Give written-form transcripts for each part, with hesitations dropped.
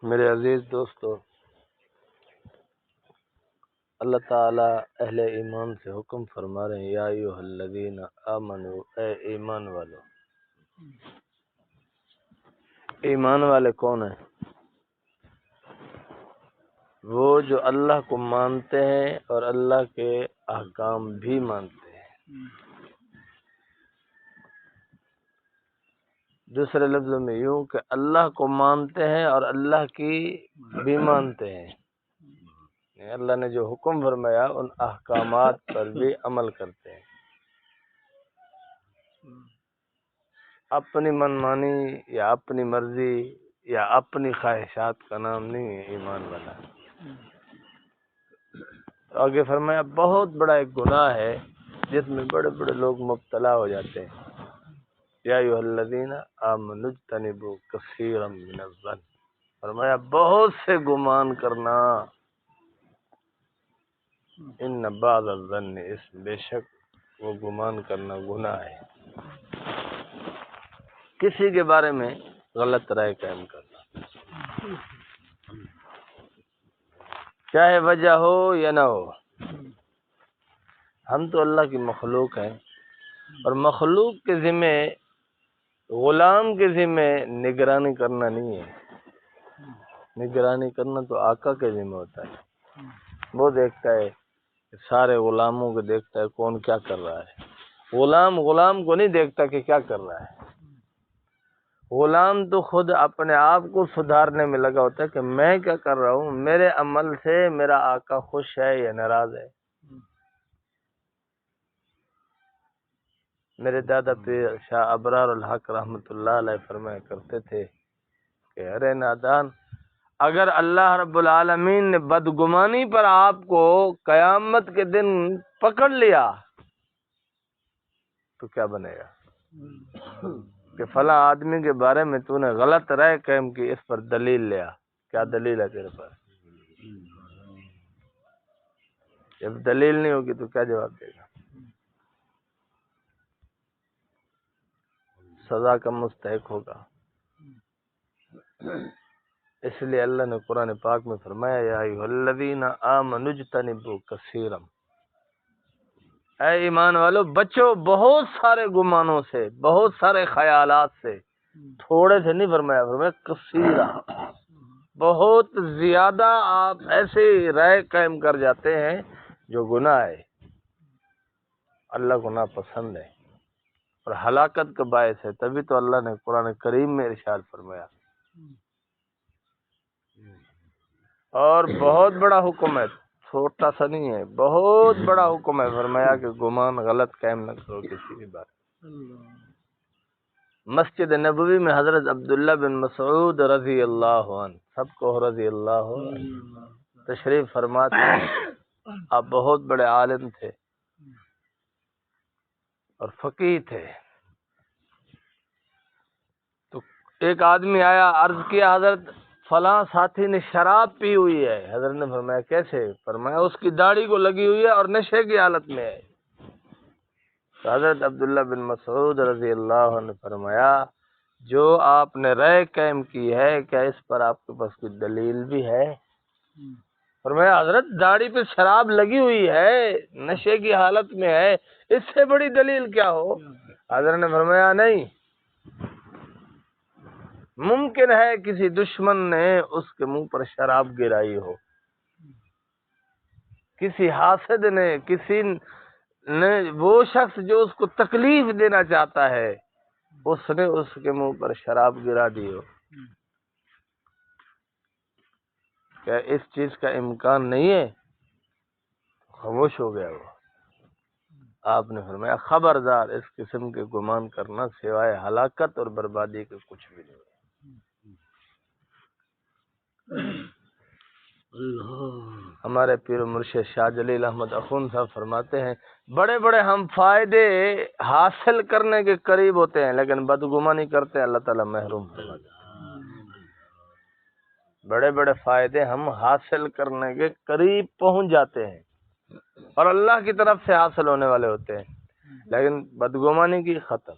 میرے عزیز دوستو، اللہ تعالیٰ اہل ایمان سے حکم فرما رہے ہیں، یا ایھا الذین آمنو، اے ایمان والو۔ ایمان والے کون ہیں؟ وہ جو اللہ کو مانتے ہیں اور اللہ کے احکام بھی مانتے ہیں۔ دوسرے لفظوں میں یوں کہ اللہ کو مانتے ہیں اور اللہ کی بھی مانتے ہیں، اللہ نے جو حکم فرمایا ان احکامات پر بھی عمل کرتے ہیں۔ اپنی منمانی یا اپنی مرضی یا اپنی خواہشات کا نام نہیں ہے ایمان والا۔ آگے فرمایا بہت بڑا ایک گناہ ہے جس میں بڑے بڑے لوگ مبتلا ہو جاتے ہیں۔ یا ایھا الذین آمنوا اجتنبوا کثیرا من الظن، فرمایا بہت سے گمان کرنا، ان بعض الظن اسم، بے شک وہ گمان کرنا گناہ ہے۔ کسی کے بارے میں غلط رائے قائم کرنا، چاہے وجہ ہو یا نہ ہو۔ ہم تو اللہ کی مخلوق ہیں اور مخلوق کے ذمہ، غلام کے ذمہ نگرانی کرنا نہیں ہے۔ نگرانی کرنا تو آقا کے ذمہ ہوتا ہے۔ وہ دیکھتا ہے، سارے غلاموں کو دیکھتا ہے کون کیا کر رہا ہے۔ غلام کو نہیں دیکھتا کہ کیا کر رہا ہے۔ غلام تو خود اپنے آپ کو سدھارنے میں لگا ہوتا ہے کہ میں کیا کر رہا ہوں، میرے عمل سے میرا آقا خوش ہے یا ناراض ہے۔ میرے دادا پیر شاہ ابرار الحق رحمۃ اللہ علیہ فرمایا کرتے تھے کہ ارے نادان، اگر اللہ رب العالمین نے بدگمانی پر آپ کو قیامت کے دن پکڑ لیا تو کیا بنے گا؟ کہ فلاں آدمی کے بارے میں تو نے غلط رائے قائم کی، اس پر دلیل لیا، کیا دلیل ہے تیرے پاس؟ جب دلیل نہیں ہوگی تو کیا جواب دے گا؟ سزا کا مستحق ہوگا۔ اس لیے اللہ نے قرآن پاک میں فرمایا یا ایھا الذین آمنوا اجتنبوا کثیرا، اے ایمان والو بچو بہت سارے گمانوں سے، بہت سارے خیالات سے، تھوڑے سے نہیں فرمایا، فرمایا کثیرا، بہت زیادہ آپ ایسے رائے قائم کر جاتے ہیں جو گناہ ہے، اللہ کو ناپسند ہے اور ہلاکت کا باعث ہے۔ تبھی تو اللہ نے قرآن کریم میں ارشاد فرمایا، اور بہت بڑا حکم ہے، چھوٹا سا نہیں ہے، بہت بڑا حکم ہے، فرمایا کہ گمان غلط قائم نہ کرو کسی بھی بات۔ مسجد نبوی میں حضرت عبداللہ بن مسعود رضی اللہ عنہ، سب کو رضی اللہ عنہ، تشریف فرماتے ہیں۔ آپ بہت بڑے عالم تھے اور فقیہ تھے۔ تو ایک آدمی آیا، عرض کیا حضرت فلاں ساتھی نے شراب پی ہوئی ہے۔ حضرت نے فرمایا کیسے؟ فرمایا اس کی داڑھی کو لگی ہوئی ہے اور نشے کی حالت میں ہے۔ تو حضرت عبداللہ بن مسعود رضی اللہ عنہ نے فرمایا جو آپ نے رائے قائم کی ہے کیا اس پر آپ کے پاس کوئی دلیل بھی ہے؟ فرمایا حضرت داڑھی پہ شراب لگی ہوئی ہے، نشے کی حالت میں ہے، اس سے بڑی دلیل کیا ہو؟ حضرت نے فرمایا نہیں، ممکن ہے کسی دشمن نے اس کے منہ پر شراب گرائی ہو، کسی حاسد نے، کسی نے، وہ شخص جو اس کو تکلیف دینا چاہتا ہے اس نے اس کے منہ پر شراب گرا دی ہو۔ کیا اس چیز کا امکان نہیں ہے؟ خاموش ہو گیا وہ۔ آپ نے فرمایا خبردار، اس قسم کے گمان کرنا سوائے ہلاکت اور بربادی کے کچھ بھی نہیں۔ ہمارے پیر و مرشد شاہ جلیل احمد اخون صاحب فرماتے ہیں بڑے بڑے ہم فائدے حاصل کرنے کے قریب ہوتے ہیں لیکن بدگمانی کرتے ہیں، اللہ تعالیٰ محروم فرماتا ہے۔ بڑے بڑے فائدے ہم حاصل کرنے کے قریب پہنچ جاتے ہیں اور اللہ کی طرف سے حاصل ہونے والے ہوتے ہیں، لیکن بدگمانی کی ختم۔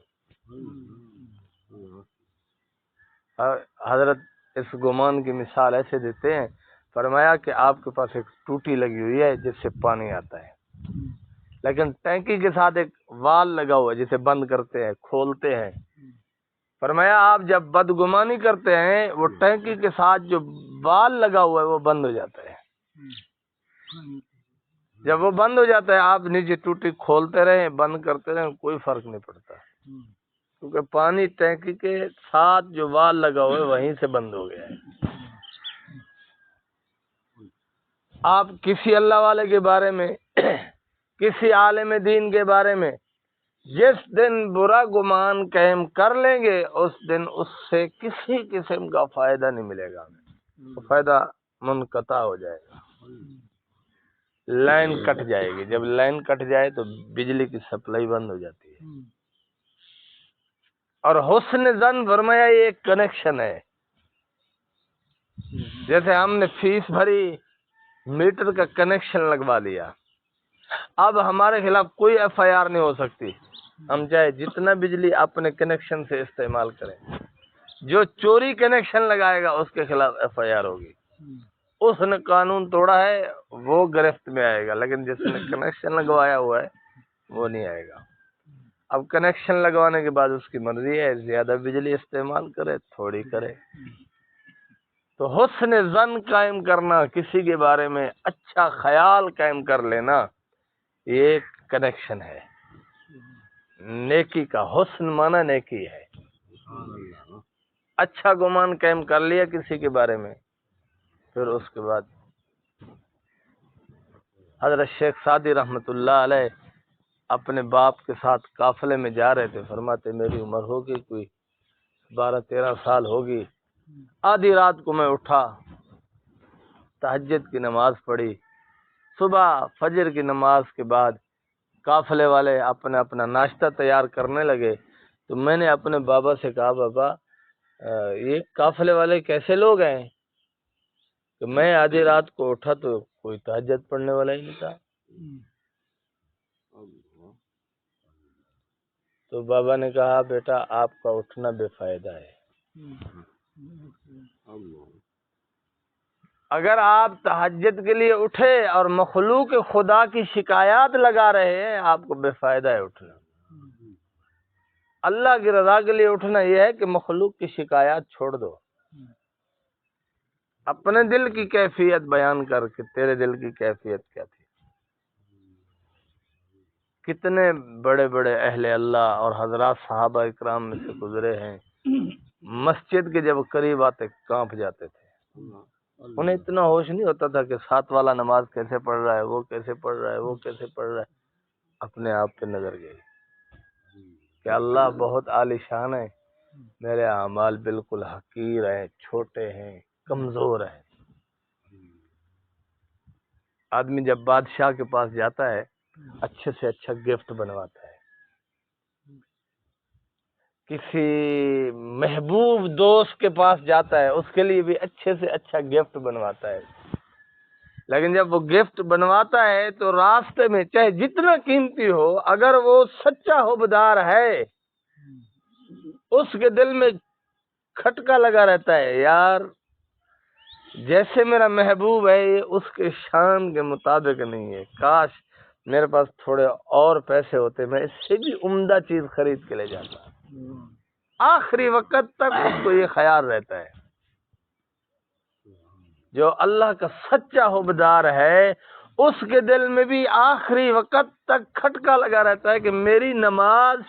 حضرت اس گمان کی مثال ایسے دیتے ہیں، فرمایا کہ آپ کے پاس ایک ٹوٹی لگی ہوئی ہے جس سے پانی آتا ہے، لیکن ٹینکی کے ساتھ ایک وال لگا ہوا ہے جسے بند کرتے ہیں کھولتے ہیں۔ فرمایا آپ جب بدگمانی کرتے ہیں وہ ٹینکی کے ساتھ جو وال لگا ہوا ہے وہ بند ہو جاتا ہے، جب وہ بند ہو جاتا ہے آپ نیچے ٹوٹی کھولتے رہیں بند کرتے رہیں کوئی فرق نہیں پڑتا، کیونکہ پانی ٹینکی کے ساتھ جو وال لگا ہوا ہے وہیں سے بند ہو گیا ہے۔ آپ کسی اللہ والے کے بارے میں کسی عالم دین کے بارے میں جس دن برا گمان قائم کر لیں گے اس دن اس سے کسی قسم کا فائدہ نہیں ملے گا، وہ فائدہ منقطع ہو جائے گا، لائن کٹ جائے گی، جب لائن کٹ جائے تو بجلی کی سپلائی بند ہو جاتی ہے۔ اور حسن ظن فرمایا یہ ایک کنیکشن ہے، جیسے ہم نے فیس بھری میٹر کا کنیکشن لگوا لیا، اب ہمارے خلاف کوئی ایف آئی آر نہیں ہو سکتی، ہم چاہے جتنا بجلی اپنے کنیکشن سے استعمال کریں، جو چوری کنیکشن لگائے گا اس کے خلاف ایف آئی آر ہوگی، اس نے قانون توڑا ہے وہ گرفت میں آئے گا، لیکن جس نے کنیکشن لگوایا ہوا ہے وہ نہیں آئے گا۔ اب کنیکشن لگوانے کے بعد اس کی مرضی ہے زیادہ بجلی استعمال کرے تھوڑی کرے۔ تو حسن ظن قائم کرنا، کسی کے بارے میں اچھا خیال قائم کر لینا، یہ ایک کنیکشن ہے نیکی کا۔ حسن مانا نیکی ہے، اچھا گمان قائم کر لیا کسی کے بارے میں، پھر اس کے بعد حضرت شیخ سعدی رحمۃ اللہ علیہ اپنے باپ کے ساتھ قافلے میں جا رہے تھے، فرماتے میری عمر ہوگی کوئی 12-13 سال ہوگی، آدھی رات کو میں اٹھا، تہجد کی نماز پڑھی، صبح فجر کی نماز کے بعد قافلے والے اپنا اپنا ناشتہ تیار کرنے لگے، تو میں نے اپنے بابا سے کہا بابا یہ قافلے والے کیسے لوگ ہیں کہ میں آدھی رات کو اٹھا تو کوئی تہجد پڑھنے والا ہی نہیں تھا۔ تو بابا نے کہا بیٹا آپ کا اٹھنا بے فائدہ ہے، اگر آپ تہجد کے لیے اٹھے اور مخلوق خدا کی شکایات لگا رہے ہیں آپ کو بے فائدہ ہے اٹھنا۔ اللہ کی رضا کے لیے اٹھنا یہ ہے کہ مخلوق کی شکایات چھوڑ دو، اپنے دل کی کیفیت بیان کر کے تیرے دل کی کیفیت کیا تھی۔ کتنے بڑے بڑے اہل اللہ اور حضرات صحابہ اکرام میں سے گزرے ہیں، مسجد کے جب قریب آتے کانپ جاتے تھے، انہیں اتنا ہوش نہیں ہوتا تھا کہ ساتھ والا نماز کیسے پڑھ رہا ہے، وہ کیسے پڑھ رہا ہے، وہ کیسے پڑھ رہا ہے، اپنے آپ پہ نظر گئی کہ اللہ بہت عالی شان ہے، میرے اعمال بالکل حقیر ہیں، چھوٹے ہیں، کمزور ہیں۔ آدمی جب بادشاہ کے پاس جاتا ہے اچھے سے اچھا گفٹ بنواتا ہے، کسی محبوب دوست کے پاس جاتا ہے اس کے لیے بھی اچھے سے اچھا گفٹ بنواتا ہے، لیکن جب وہ گفٹ بنواتا ہے تو راستے میں چاہے جتنا قیمتی ہو اگر وہ سچا حبدار ہے اس کے دل میں کھٹکا لگا رہتا ہے، یار جیسے میرا محبوب ہے یہ اس کے شان کے مطابق نہیں ہے، کاش میرے پاس تھوڑے اور پیسے ہوتے میں اس سے بھی عمدہ چیز خرید کے لے جاتا۔ آخری وقت تک اس کو یہ خیال رہتا ہے۔ جو اللہ کا سچا حبدار ہے اس کے دل میں بھی آخری وقت تک کھٹکا لگا رہتا ہے کہ میری نماز،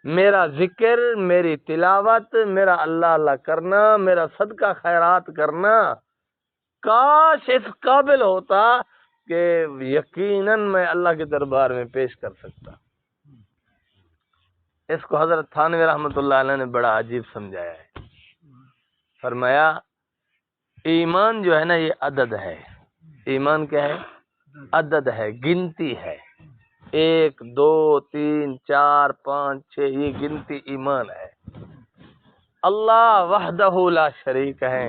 میرا ذکر، میری تلاوت، میرا اللہ اللہ کرنا، میرا صدقہ خیرات کرنا کاش اس قابل ہوتا کہ یقیناً میں اللہ کے دربار میں پیش کر سکتا۔ اس کو حضرت تھانوی رحمۃ اللہ علیہ نے بڑا عجیب سمجھایا ہے، فرمایا ایمان جو ہے نا یہ عدد ہے، ایمان کیا ہے؟ عدد ہے، گنتی ہے، 1 2 3 4 5 6 یہ گنتی ایمان ہے۔ اللہ وحدہ لا شریک ہے،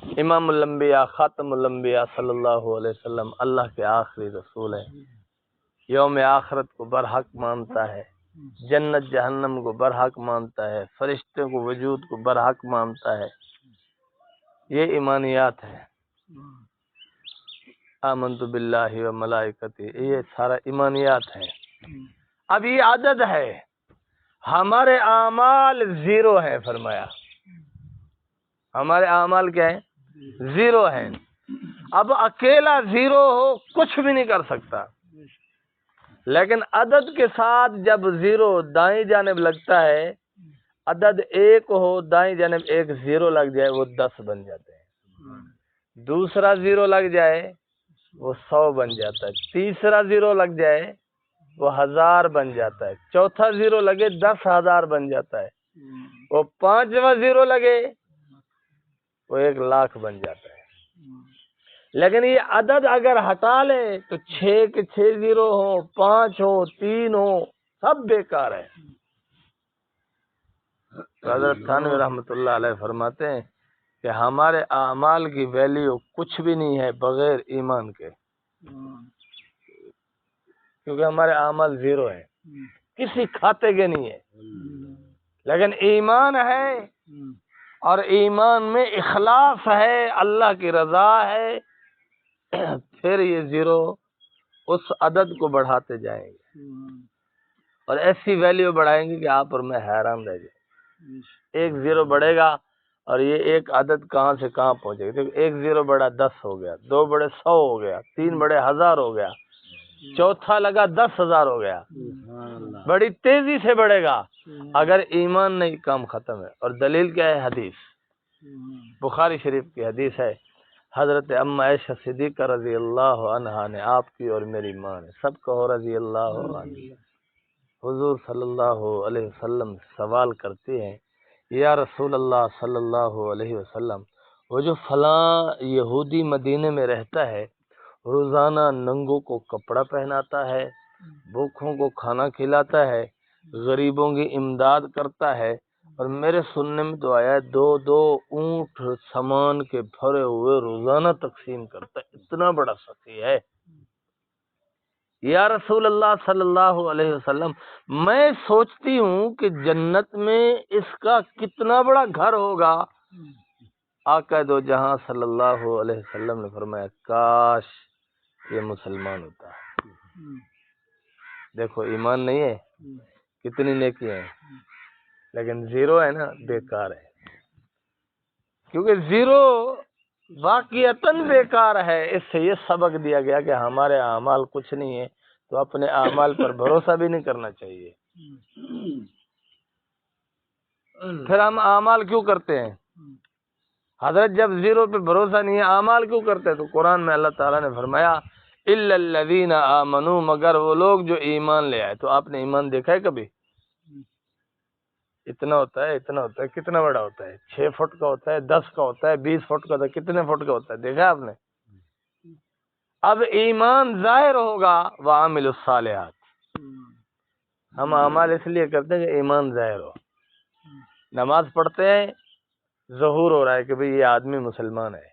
امام الانبیاء خاتم الانبیاء صلی اللہ علیہ وسلم اللہ کے آخری رسول ہے، یوم آخرت کو برحق مانتا ہے، جنت جہنم کو برحق مانتا ہے، فرشتوں کو وجود کو برحق مانتا ہے، یہ ایمانیات ہے. آمنت باللہ و ملائکتی، یہ سارا ایمانیات ہے. اب یہ عدد ہے، ہمارے اعمال زیرو ہیں. فرمایا ہمارے اعمال کیا ہیں؟ زیرو ہیں. اب اکیلا زیرو ہو کچھ بھی نہیں کر سکتا، لیکن عدد کے ساتھ جب زیرو دائیں جانب لگتا ہے، عدد ایک ہو دائیں جانب ایک زیرو لگ جائے وہ 10 بن جاتے ہیں. دوسرا زیرو لگ جائے وہ 100 بن جاتا ہے. تیسرا زیرو لگ جائے وہ 1000 بن جاتا ہے. چوتھا زیرو لگے 10,000 بن جاتا ہے. وہ پانچواں زیرو لگے وہ 1,00,000 بن جاتا ہے. لیکن یہ عدد اگر ہٹا لے تو 6 کے 6 زیرو ہو، 5 ہو، 3 ہو، سب بیکار ہے. حضرت تھانوی رحمۃ اللہ علیہ فرماتے ہیں کہ ہمارے اعمال کی ویلیو کچھ بھی نہیں ہے بغیر ایمان کے، کیونکہ ہمارے اعمال زیرو ہیں، کسی کھاتے کے نہیں ہے. لیکن ایمان ہے، اور ایمان میں اخلاص ہے، اللہ کی رضا ہے، پھر یہ زیرو اس عدد کو بڑھاتے جائیں گے اور ایسی ویلیو بڑھائیں گے کہ آپ اور میں حیران رہ جائیں. ایک زیرو بڑھے گا اور یہ ایک عدد کہاں سے کہاں پہنچے گا. ایک زیرو بڑھا 10 ہو گیا، 2 بڑے 100 ہو گیا، 3 بڑے 1000 ہو گیا، چوتھا لگا 10,000 ہو گیا. بڑی تیزی سے بڑھے گا. اگر ایمان نہیں کام ختم ہے. اور دلیل کیا ہے؟ حدیث بخاری شریف کی حدیث ہے. حضرت ام عائشہ صدیقہ رضی اللہ عنہا نے، آپ کی اور میری ماں نے، سب کہو رضی اللہ عنہ، حضور صلی اللہ علیہ وسلم سوال کرتے ہیں، یا رسول اللہ صلی اللہ علیہ وسلم، وہ جو فلاں یہودی مدینے میں رہتا ہے، روزانہ ننگوں کو کپڑا پہناتا ہے، بھوکھوں کو کھانا کھلاتا ہے، غریبوں کی امداد کرتا ہے، اور میرے سننے میں تو آیا ہے 2 اونٹ سامان کے بھرے ہوئے روزانہ تقسیم کرتا ہے. اتنا بڑا سخی ہے. یا رسول اللہ صلی اللہ علیہ وسلم، میں سوچتی ہوں کہ جنت میں اس کا کتنا بڑا گھر ہوگا. آقا دو جہاں صلی اللہ علیہ وسلم نے فرمایا، کاش یہ مسلمان ہوتا ہے. دیکھو ایمان نہیں ہے، کتنی نیکی ہیں، لیکن زیرو ہے نا، بیکار ہے. کیونکہ زیرو واقعتاً بیکار ہے. اس سے یہ سبق دیا گیا کہ ہمارے اعمال کچھ نہیں ہے، تو اپنے اعمال پر بھروسہ بھی نہیں کرنا چاہیے. پھر ہم اعمال کیوں کرتے ہیں؟ حضرت جب زیرو پہ بھروسہ نہیں ہے، اعمال کیوں کرتے ہیں؟ تو قرآن میں اللہ تعالیٰ نے فرمایا الا الذین آمنوا، مگر وہ لوگ جو ایمان لے آئے. تو آپ نے ایمان دیکھا ہے کبھی؟ اتنا ہوتا ہے، اتنا ہوتا ہے، کتنا بڑا ہوتا ہے؟ 6 فٹ کا ہوتا ہے، 10 کا ہوتا ہے، 20 فٹ کا ہوتا ہے، کتنے فٹ کا ہوتا ہے؟ دیکھا آپ نے؟ اب ایمان ظاہر ہوگا وعاملوا الصالحات. ہم اعمال اس لیے کرتے ہیں کہ ایمان ظاہر ہو. نماز پڑھتے ہیں، ظہور ہو رہا ہے کہ بھئی یہ آدمی مسلمان ہے.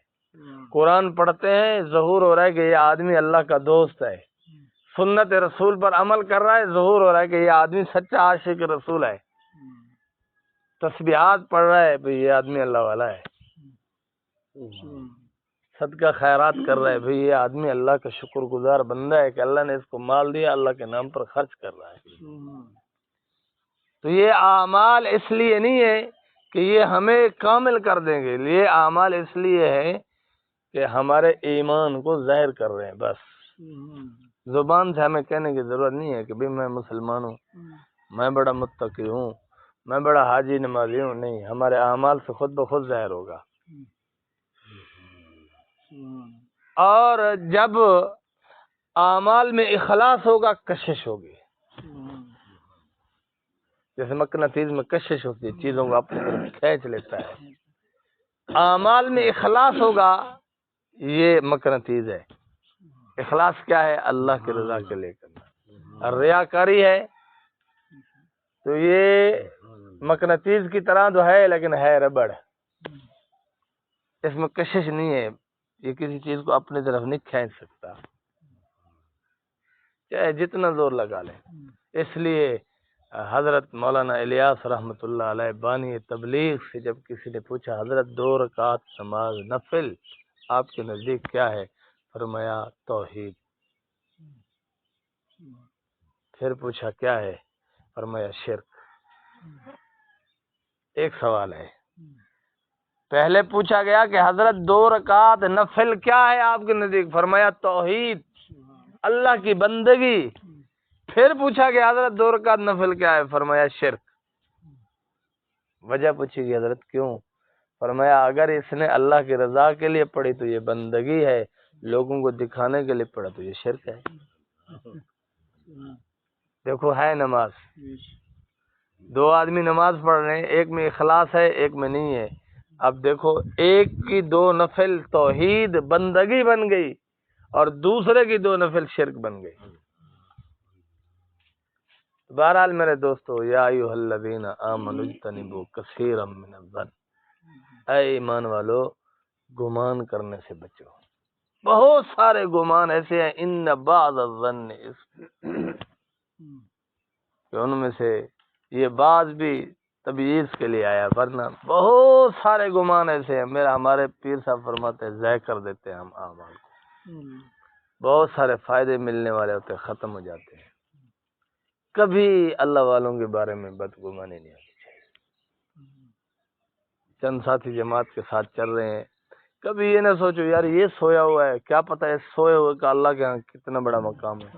قرآن پڑھتے ہیں، ظہور ہو رہا ہے کہ یہ آدمی اللہ کا دوست ہے. سنت رسول پر عمل کر رہا ہے، ظہور ہو رہا ہے کہ یہ آدمی سچا عاشق رسول ہے. تسبیحات پڑھ رہا ہے، بھئی یہ آدمی اللہ والا ہے. صدقہ خیرات کر رہا ہے، بھئی یہ آدمی اللہ کا شکر گزار بندہ ہے کہ اللہ نے اس کو مال دیا، اللہ کے نام پر خرچ کر رہا ہے. تو یہ اعمال اس لیے نہیں ہے کہ یہ ہمیں کامل کر دیں گے، یہ اعمال اس لیے ہے کہ ہمارے ایمان کو ظاہر کر رہے ہیں. بس زبان سے ہمیں کہنے کی ضرورت نہیں ہے کہ بھئی میں مسلمان ہوں، میں بڑا متقی ہوں، میں بڑا حاجی نمازی ہوں. نہیں، ہمارے اعمال سے خود بخود ظاہر ہوگا. اور جب اعمال میں اخلاص ہوگا، کشش ہوگی. جیسے مقناطیس میں کشش ہوتی ہے، چیزوں کو اپنی طرف کھینچ لیتا ہے. اعمال میں اخلاص ہوگا، یہ مقناطیس ہے. اخلاص کیا ہے؟ اللہ کی رضا کے لیے کرنا. اور ریاکاری ہے تو یہ مقناطیس کی طرح تو ہے، لیکن ہے ربڑ. اس میں کشش نہیں ہے، یہ کسی چیز کو اپنی طرف نہیں کھینچ سکتا، چاہے جتنا زور لگا لے. اس لیے حضرت مولانا الیاس رحمۃ اللہ علیہ بانی تبلیغ سے جب کسی نے پوچھا حضرت 2 رکعت نماز نفل آپ کے نزدیک کیا ہے؟ فرمایا توحید۔ پھر پوچھا کیا ہے؟ فرمایا شرک۔ ایک سوال ہے، پہلے پوچھا گیا کہ حضرت 2 رکعت نفل کیا ہے آپ کے نزدیک؟ فرمایا توحید، اللہ کی بندگی۔ پھر پوچھا کہ حضرت 2 رکعت نفل کیا ہے؟ فرمایا شرک۔ وجہ پوچھی گئی حضرت کیوں؟ فرمایا اگر اس نے اللہ کی رضا کے لیے پڑھی تو یہ بندگی ہے، لوگوں کو دکھانے کے لیے پڑھا تو یہ شرک ہے۔ دیکھو ہے نماز، 2 آدمی نماز پڑھ رہے ہیں، ایک میں اخلاص ہے ایک میں نہیں ہے۔ اب دیکھو ایک کی 2 نفل توحید بندگی بن گئی اور دوسرے کی 2 نفل شرک بن گئی۔ بہرحال میرے دوستو، یا ایھا الذین آمنوا اجتنبوا کثیرا من الظن، اے ایمان والو گمان کرنے سے بچو، بہت سارے گمان ایسے ہیں، ان بعض الظن کہ ان میں سے یہ بعض بھی تبعیض کے لیے آیا، ورنہ بہت سارے گمان ایسے ہیں۔ ہمارے پیر صاحب فرماتے ہیں ضائع کر دیتے ہیں ہم اعمال کو، بہت سارے فائدے ملنے والے ہوتے ہیں ختم ہو جاتے ہیں۔ کبھی اللہ والوں کے بارے میں بدگمانی نہیں ہونی چاہیے۔ چند ساتھی جماعت کے ساتھ چل رہے ہیں، کبھی یہ نہ سوچو یار یہ سویا ہوا ہے، کیا پتہ ہے سوئے ہوئے کا اللہ کے ہاں کتنا بڑا مقام ہے۔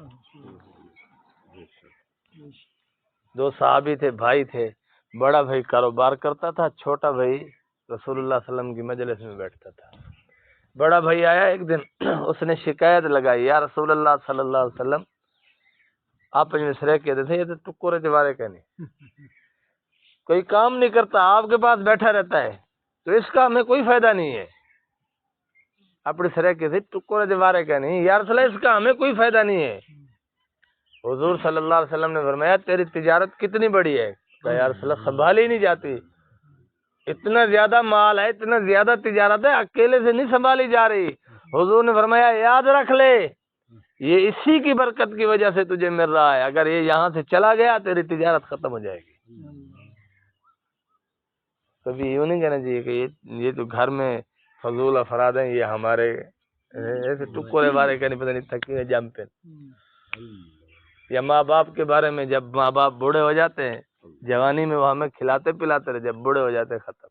2 صحابی تھے، بھائی تھے، بڑا بھائی کاروبار کرتا تھا، چھوٹا بھائی رسول اللہ صلی اللہ علیہ وسلم کی مجلس میں بیٹھتا تھا۔ بڑا بھائی آیا ایک دن، اس نے شکایت لگائی، یا رسول اللہ صلی اللہ علیہ وسلم آپ میں سرے کہتے تھے یہ تو ٹکورے دیوارے کا نہیں، کوئی کام نہیں کرتا، آپ کے پاس بیٹھا رہتا ہے، تو اس کا ہمیں کوئی فائدہ نہیں ہے۔ اپنے سرے کہتے ٹکورے دیوارے کا نہیں، یا رسول اللہ اس کا ہمیں کوئی فائدہ نہیں ہے۔ حضور صلی اللہ علیہ وسلم نے فرمایا تیری تجارت کتنی بڑی ہے؟ کہ یا رسول اللہ سنبھالی نہیں جاتی، اتنا زیادہ مال ہے، اتنا زیادہ تجارت ہے، اکیلے سے نہیں سنبھالی جا رہی۔ حضور نے فرمایا یاد رکھ لے یہ اسی کی برکت کی وجہ سے تجھے مل رہا ہے، اگر یہ یہاں سے چلا گیا تیری تجارت ختم ہو جائے گی۔ کبھی یوں نہیں کہنا چاہیے کہ یہ تو گھر میں فضول افراد ہیں، یہ ہمارے ایسے ٹکورے بارے کا نہیں، پتہ نہیں تھکی جم پہ۔ یا ماں باپ کے بارے میں، جب ماں باپ بوڑھے ہو جاتے ہیں، جوانی میں وہ ہمیں کھلاتے پلاتے رہے، جب بوڑھے ہو جاتے ختم۔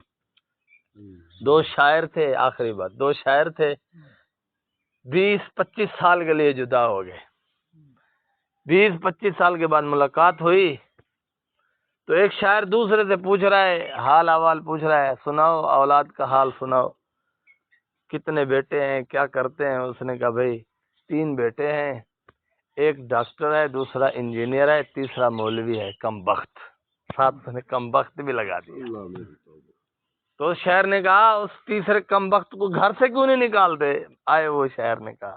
2 شاعر تھے، آخری بات، 2 شاعر تھے، 20-25 سال کے لیے جدا ہو گئے۔ 20-25 سال کے بعد ملاقات ہوئی تو ایک شاعر دوسرے سے پوچھ رہا ہے، حال احوال پوچھ رہا ہے، سناؤ اولاد کا حال سناؤ، کتنے بیٹے ہیں، کیا کرتے ہیں؟ اس نے کہا بھائی 3 بیٹے ہیں، ایک ڈاکٹر ہے، دوسرا انجینئر ہے، تیسرا مولوی ہے، کم بخت، ساتھ نے کم بخت بھی لگا دیا۔ تو شاعر نے کہا اس تیسرے کم بخت کو گھر سے کیوں نہیں نکالتے؟ آئے وہ شاعر نے کہا،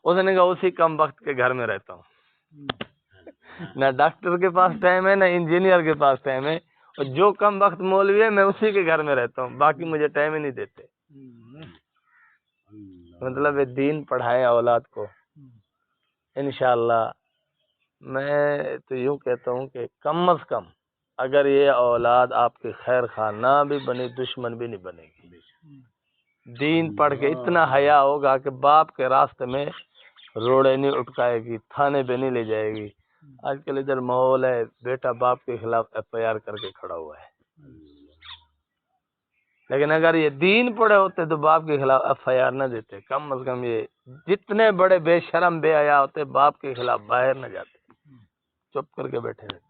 اس نے کہا اسی کم بخت کے گھر میں رہتا ہوں، نہ ڈاکٹر کے پاس ٹائم ہے نہ انجینئر کے پاس ٹائم ہے، اور جو کم بخت مولوی ہے میں اسی کے گھر میں رہتا ہوں، باقی مجھے ٹائم ہی نہیں دیتے۔ مطلب دین پڑھائے اولاد کو انشاءاللہ۔ میں تو یوں کہتا ہوں کہ کم از کم اگر یہ اولاد آپ کی خیر خواہ نہ بھی بنی، دشمن بھی نہیں بنے گی۔ دین پڑھ کے اتنا حیا ہوگا کہ باپ کے راستے میں روڑے نہیں اٹکائے گی، تھانے پہ نہیں لے جائے گی۔ آج کل ادھر ماحول ہے بیٹا باپ کے خلاف FIR کر کے کھڑا ہوا ہے، لیکن اگر یہ دین پڑھے ہوتے تو باپ کے خلاف FIR نہ دیتے، کم از کم یہ جتنے بڑے بے شرم بے حیا ہوتے باپ کے خلاف باہر نہ جاتے، چپ کر کے بیٹھے رہتے۔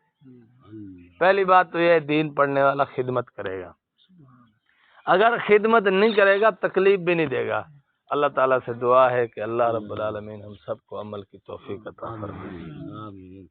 پہلی بات تو یہ دین پڑھنے والا خدمت کرے گا، اگر خدمت نہیں کرے گا تکلیف بھی نہیں دے گا۔ اللہ تعالیٰ سے دعا ہے کہ اللہ رب العالمین ہم سب کو عمل کی توفیق عطا فرمائے۔